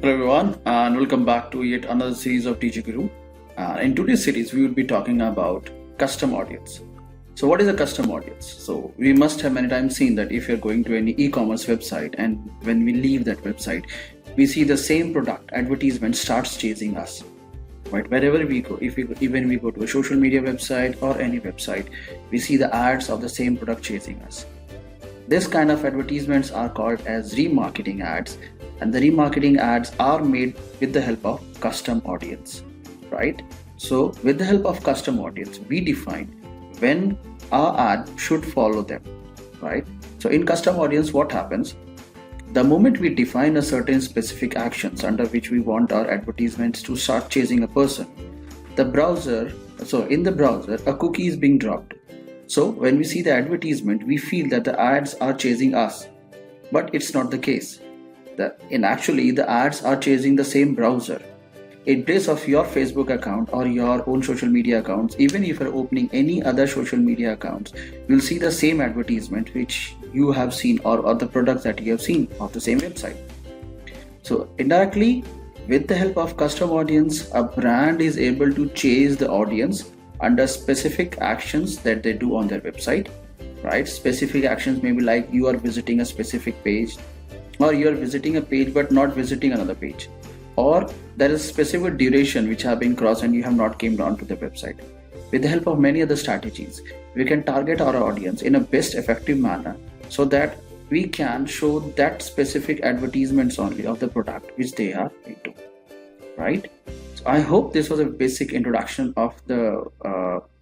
Hello everyone, and welcome back to yet another series of TG Guru. In today's series, we will be talking about custom audience. So what is a custom audience? So we must have many times seen that if you're going to any e-commerce website and when we leave that website, we see the same product advertisement starts chasing us. Right, wherever we go, even we go to a social media website or any website, we see the ads of the same product chasing us. This kind of advertisements are called as remarketing ads, and the remarketing ads are made with the help of custom audience, right? So with the help of custom audience, we define when our ad should follow them, right? So in custom audience, what happens? The moment we define a certain specific actions under which we want our advertisements to start chasing a person, in the browser, a cookie is being dropped. So when we see the advertisement, we feel that the ads are chasing us, but it's not the case. Actually, the ads are chasing the same browser. In place of your Facebook account or your own social media accounts, even if you're opening any other social media accounts, you'll see the same advertisement which you have seen or the products that you have seen of the same website. So indirectly, with the help of custom audience, a brand is able to chase the audience under specific actions that they do on their website, right? Specific actions may be like you are visiting a specific page, or you are visiting a page but not visiting another page, or there is specific duration which have been crossed and you have not came down to the website. With the help of many other strategies, we can target our audience in a best effective manner so that we can show that specific advertisements only of the product which they are into, right? So I hope this was a basic introduction of the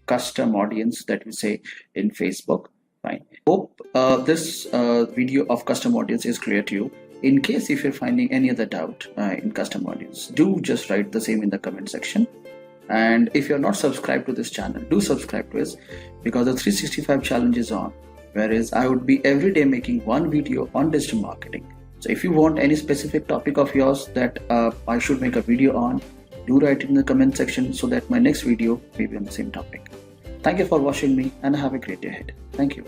custom audience that we say in Facebook. Fine. Hope this video of custom audience is clear to you. In case if you're finding any other doubt in custom audience, do just write the same in the comment section. And if you're not subscribed to this channel, do subscribe to us, because the 365 challenge is on, whereas I would be every day making one video on digital marketing. So if you want any specific topic of yours that I should make a video on, do write it in the comment section so that my next video may be on the same topic. Thank you for watching me and have a great day ahead. Thank you.